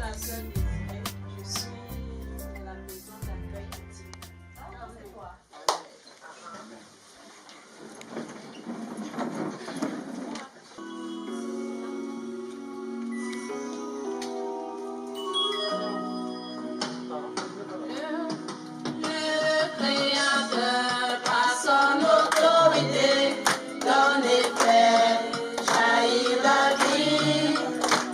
la sœur Désirée. Je suis de la maison d'accueil intime. C'est toi. Le Créateur, par son autorité, donne et fait jaillir la vie,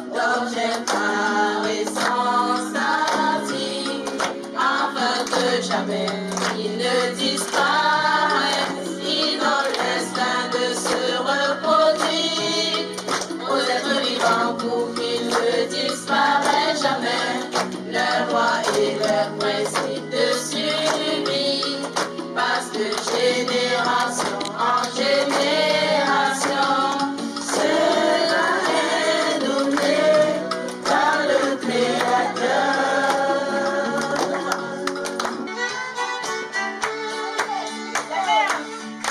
dont j'ai par essence partie, afin que jamais il ne disparaisse, il donne l'instinct de se reproduire aux êtres vivants pour qu'ils ne disparaissent jamais. Leurs lois et leurs principes de suivi passent de génération en génération. Cela est donné par le Créateur.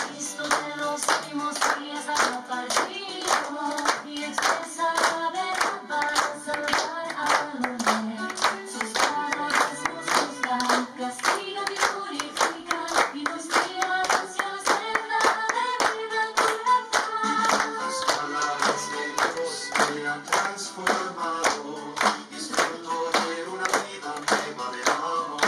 Cristo de los últimos días ha compartido y expresa la verdad para salvar al hombre. Sus palabras nos juzgan, castigan y purifican y nos guían hacia la senda de vida y la paz. Las palabras de Dios me han transformado. Disfruto de una vida nueva de amor a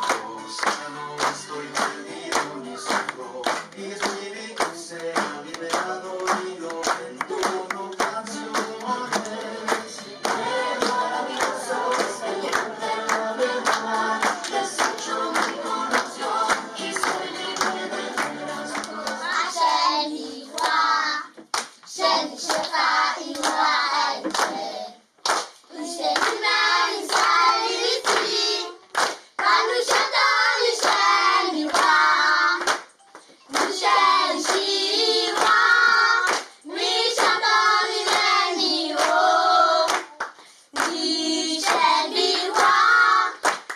Dios. Ya no estoy perdido ni sufro. Mi espíritu se ha liberado y lo entono canciones. Qué maravilloso es el nombre de la verdad. Escucho mi corazón y soy libre de las cosas. Hashem Yihua, Shem Shefa Yihua Eche, Ushemina Israel Yitri, Kanu Shatan Shem Yihua, Shem Shihua, Mishatan Neniho, Shem Yihua,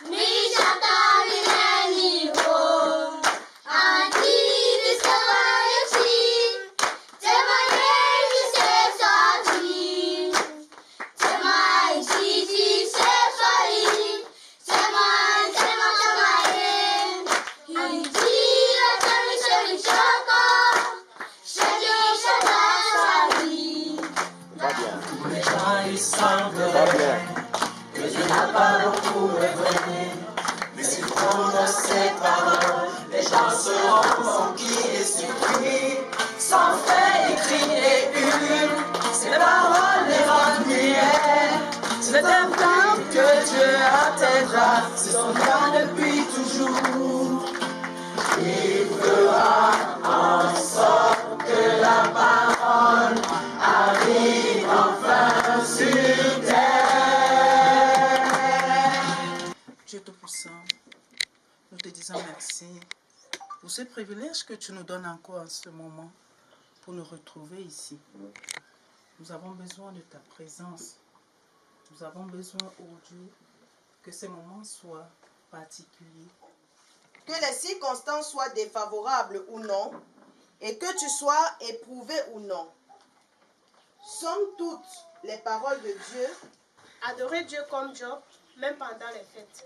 Mishatan Neniho, Anti Discovery, Temaye se sorti, Temaye se fari, Temaye, il dit la terre se choco, Shadi Shadasari. Va bien. Les gens ils semblent Va bien. que Dieu n'a pas beaucoup œuvré, mais s'il prononce ses paroles, les gens seront conquis et surpris. Sans fait écrit et une, ces paroles les rendent muets. C'est un temps que Dieu atteindra, c'est son plan depuis toujours. Il fera en sorte que la parole arrive enfin sur terre. Dieu Tout-Puissant, nous te disons merci pour ce privilège que tu nous donnes encore en ce moment pour nous retrouver ici. Nous avons besoin de ta présence. Nous avons besoin, oh Dieu, que ces moments soient particuliers. Que les circonstances soient défavorables ou non, et que tu sois éprouvé ou non. Somme toute, les paroles de Dieu. Adorer Dieu comme Job, même pendant les fêtes.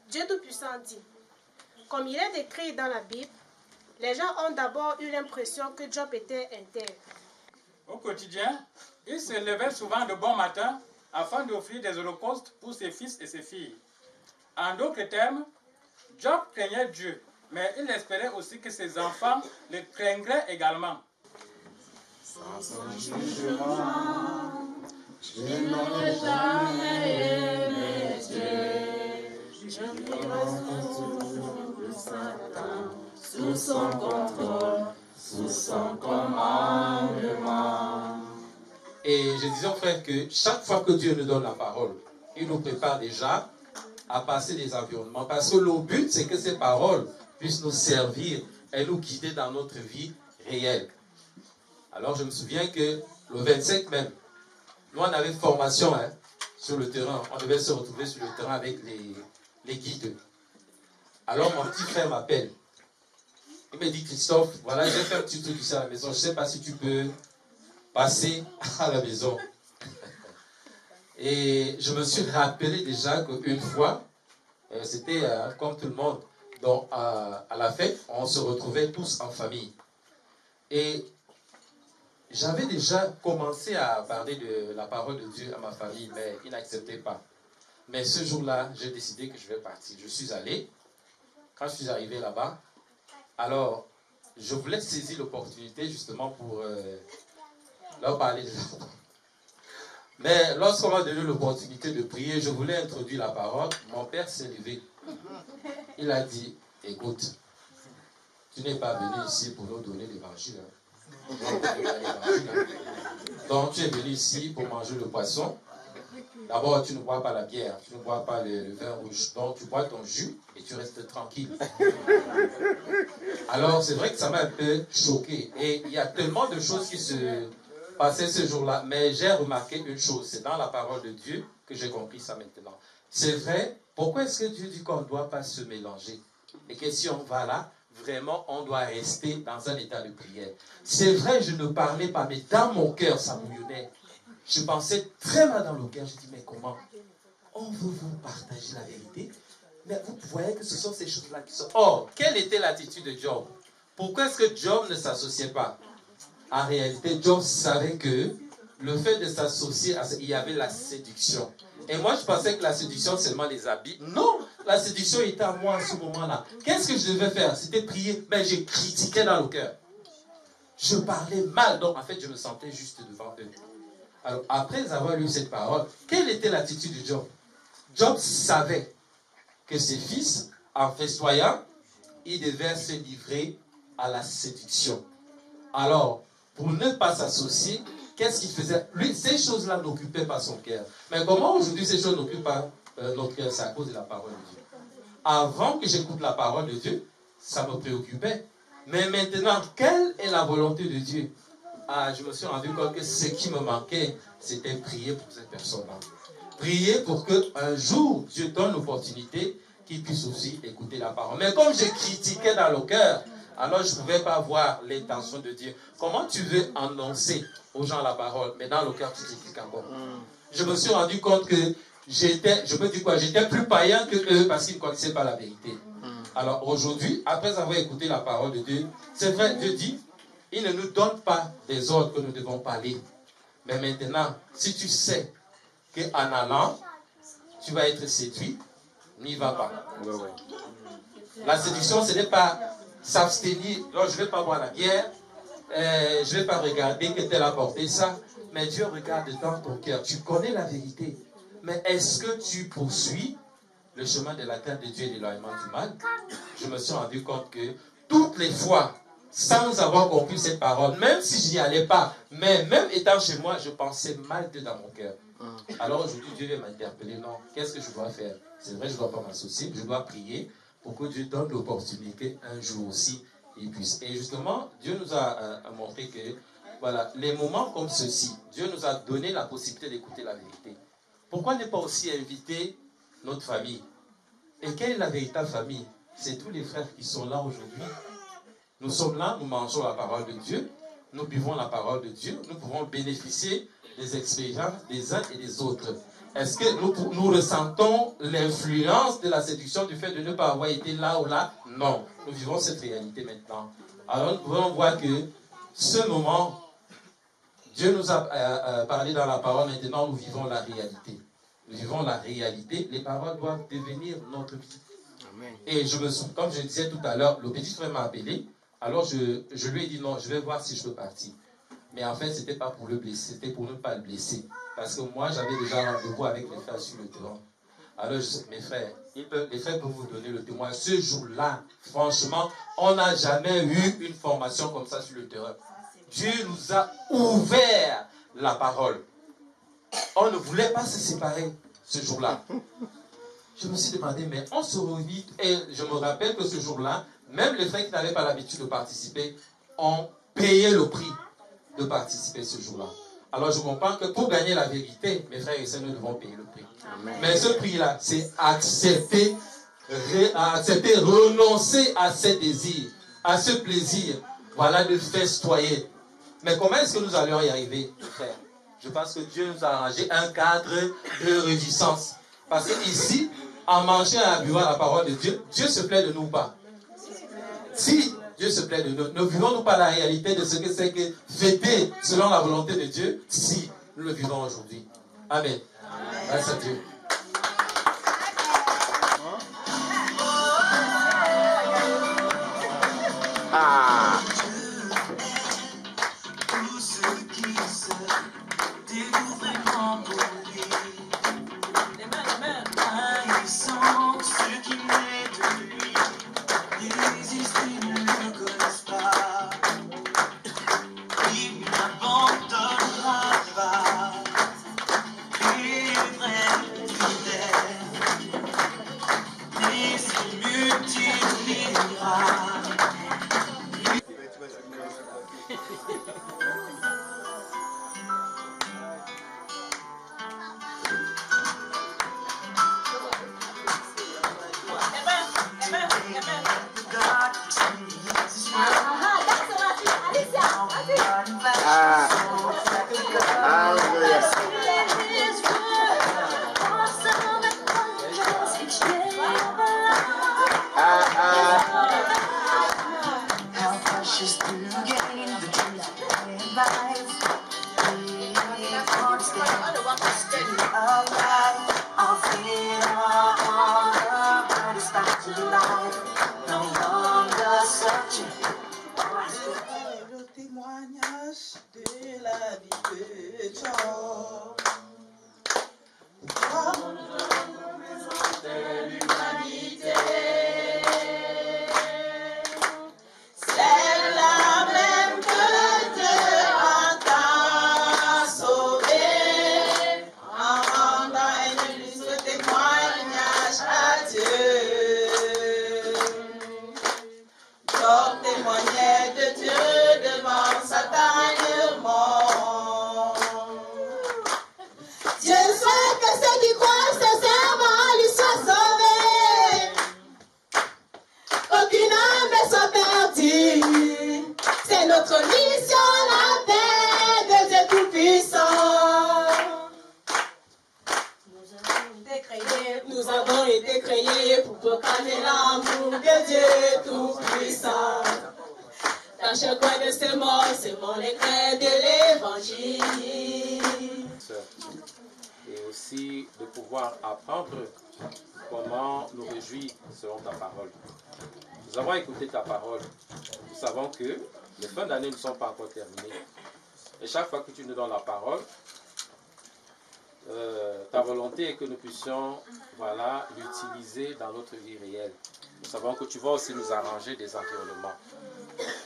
Dieu Tout-Puissant dit, comme il est écrit dans la Bible, les gens ont d'abord eu l'impression que Job était intègre. Au quotidien, il se levait souvent de bon matin afin d'offrir des holocaustes pour ses fils et ses filles. En d'autres termes, Job craignait Dieu, mais il espérait aussi que ses enfants le craindraient également. Sans son jugement, je n'aurais jamais aimé Dieu. Je vivrai sous Satan, sous son contrôle, sous son commandement. Et je disais aux frères que chaque fois que Dieu nous donne la parole, il nous prépare déjà à passer des environnements. Parce que le but, c'est que ces paroles puissent nous servir et nous guider dans notre vie réelle. Alors je me souviens que le 25 même, nous on avait formation sur le terrain. On devait se retrouver sur le terrain avec les guides. Alors mon petit frère m'appelle. Il me dit, Christophe, voilà, j'ai fait un petit truc ici à la maison. Je ne sais pas si tu peux passer à la maison. Et je me suis rappelé déjà qu'une fois, c'était comme tout le monde, donc à la fête, on se retrouvait tous en famille. Et j'avais déjà commencé à parler de la parole de Dieu à ma famille, mais ils n'acceptaient pas. Mais ce jour-là, j'ai décidé que je vais partir. Je suis allé. Quand je suis arrivé là-bas, alors je voulais saisir l'opportunité justement pour leur parler de la... Mais lorsqu'on m'a donné l'opportunité de prier, je voulais introduire la parole. Mon père s'est levé. Il a dit, écoute, tu n'es pas venu ici pour nous donner l'évangile. Donc tu es venu ici pour manger le poisson. D'abord, tu ne bois pas la bière, tu ne bois pas le vin rouge. Donc tu bois ton jus et tu restes tranquille. Alors c'est vrai que ça m'a un peu choqué. Et il y a tellement de choses qui se passaient ce jour-là. Mais j'ai remarqué une chose, c'est dans la parole de Dieu que j'ai compris ça maintenant. C'est vrai, pourquoi est-ce que Dieu dit qu'on ne doit pas se mélanger? Et que si on va là, vraiment, on doit rester dans un état de prière. C'est vrai, je ne parlais pas, mais dans mon cœur, ça bouillonnait. Je pensais très mal dans le cœur. Je dis, mais comment? On veut vous partager la vérité, mais vous voyez que ce sont ces choses-là qui sont... Or, quelle était l'attitude de Job? Pourquoi est-ce que Job ne s'associait pas? En réalité, Job savait que le fait de s'associer, il y avait la séduction. Et moi, je pensais que la séduction, seulement les habits. Non, la séduction était à moi à ce moment-là. Qu'est-ce que je devais faire? C'était prier, mais je critiquais dans le cœur. Je parlais mal, donc en fait, je me sentais juste devant eux. Alors, après avoir lu cette parole, quelle était l'attitude de Job? Job savait que ses fils, en festoyant, ils devaient se livrer à la séduction. Alors, pour ne pas s'associer, qu'est-ce qu'il faisait? Lui, ces choses-là n'occupaient pas son cœur. Mais comment aujourd'hui ces choses n'occupent pas notre cœur? C'est à cause de la parole de Dieu. Avant que j'écoute la parole de Dieu, ça me préoccupait. Mais maintenant, quelle est la volonté de Dieu? Ah, je me suis rendu compte que ce qui me manquait, c'était prier pour cette personne-là. Prier pour qu'un jour, Dieu donne l'opportunité qu'il puisse aussi écouter la parole. Mais comme je critiquais dans le cœur, alors je ne pouvais pas voir l'intention de Dieu. Comment tu veux annoncer aux gens la parole, mais dans le cœur tu critiques encore? Je me suis rendu compte que j'étais plus païen que eux parce qu'ils ne connaissaient pas la vérité. Alors aujourd'hui, après avoir écouté la parole de Dieu, c'est vrai, Dieu dit, il ne nous donne pas des ordres que nous devons parler. Mais maintenant, si tu sais qu'en allant, tu vas être séduit, n'y va pas. La séduction, ce n'est pas s'abstenir. Non, je ne vais pas boire la bière, je ne vais pas regarder que tel a porté ça. Mais Dieu regarde dans ton cœur. Tu connais la vérité. Mais est-ce que tu poursuis le chemin de la crainte de Dieu et l'éloignement du mal? Je me suis rendu compte que toutes les fois, sans avoir compris cette parole, même si je n'y allais pas, mais même étant chez moi, je pensais mal dans mon cœur. Alors aujourd'hui, Dieu vient m'interpeller. Non, qu'est-ce que je dois faire? C'est vrai, je ne dois pas m'associer, je dois prier pour que Dieu donne l'opportunité un jour aussi, il puisse. Et justement, Dieu nous a montré que, voilà, les moments comme ceux-ci, Dieu nous a donné la possibilité d'écouter la vérité. Pourquoi ne pas aussi inviter notre famille? Et quelle est la véritable famille? C'est tous les frères qui sont là aujourd'hui. Nous sommes là, nous mangeons la parole de Dieu, nous buvons la parole de Dieu, nous pouvons bénéficier des expériences des uns et des autres. Est-ce que nous ressentons l'influence de la séduction du fait de ne pas avoir été là ou là? Non, nous vivons cette réalité maintenant. Alors nous pouvons voir que ce moment, Dieu nous a parlé dans la parole, maintenant nous vivons la réalité. Nous vivons la réalité, les paroles doivent devenir notre vie. Amen. Et comme je disais tout à l'heure, le petit frère m'a appelé, alors je lui ai dit non, je vais voir si je peux partir. Mais en fait, ce n'était pas pour le blesser, c'était pour ne pas le blesser. Parce que moi, j'avais déjà rendez-vous avec les frères sur le terrain. Alors, mes frères, les frères peuvent vous donner le témoin. Ce jour-là, franchement, on n'a jamais eu une formation comme ça sur le terrain. Dieu nous a ouvert la parole. On ne voulait pas se séparer ce jour-là. Je me suis demandé, mais on se réunit. Et je me rappelle que ce jour-là, même les frères qui n'avaient pas l'habitude de participer ont payé le prix de participer ce jour-là. Alors je comprends que pour gagner la vérité, mes frères et sœurs, nous devons payer le prix. Amen. Mais ce prix-là, c'est accepter, renoncer à ces désirs, à ce plaisir, voilà, de festoyer. Mais comment est-ce que nous allons y arriver, frère? je pense que Dieu nous a arrangé un cadre de réjouissance. Parce que ici, en mangeant et en buvant la parole de Dieu, Dieu se plaît de nous ou pas? Si Dieu se plaît de nous, ne vivons-nous pas la réalité de ce que c'est que fêter selon la volonté de Dieu? Si, nous le vivons aujourd'hui. Amen. Grâce à Dieu. Tous ceux qui se dévouent vraiment pour lui. Haïssant ceux qui naissent de lui. Les esprits ne le connaissent pas. Il n'abandonnera pas les vrais fidèles. Mais il multipliera. Le témoignage de la vie de Job. De l'humanité, c'est la même que Dieu a sauvé en rendant un illustre témoignage à Dieu. Job témoignait de Dieu devant Satan mort. Dieu souhaite que ceux qui croient sincèrement lui soient sauvés. Aucune âme ne soit perdue. C'est notre mission, la paix de Dieu Tout-Puissant. Nous avons été créés pour proclamer l'amour de Dieu Tout-Puissant. Dans chaque coin de ce monde, c'est mon éclat de l'évangile. Et aussi de pouvoir apprendre comment nous réjouir selon ta parole. Nous avons écouté ta parole. Nous savons que les fins d'année ne sont pas encore terminées. Et chaque fois que tu nous donnes la parole, ta volonté est que nous puissions l'utiliser dans notre vie réelle. Nous savons que tu vas aussi nous arranger des environnements.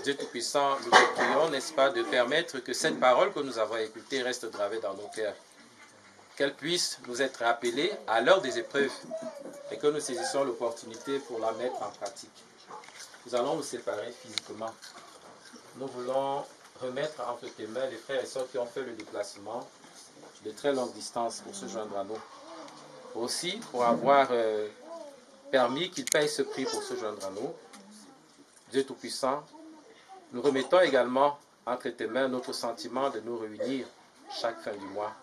Dieu Tout-Puissant, nous te prions, n'est-ce pas, de permettre que cette parole que nous avons écoutée reste gravée dans nos cœurs. Qu'elle puisse nous être rappelée à l'heure des épreuves et que nous saisissions l'opportunité pour la mettre en pratique. Nous allons nous séparer physiquement. Nous voulons remettre entre tes mains les frères et sœurs qui ont fait le déplacement de très longue distance pour se joindre à nous. Aussi, pour avoir permis qu'ils payent ce prix pour se joindre à nous. Dieu Tout-Puissant, nous remettons également entre tes mains notre sentiment de nous réunir chaque fin du mois.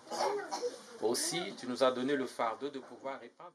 Aussi, tu nous as donné le fardeau de pouvoir répandre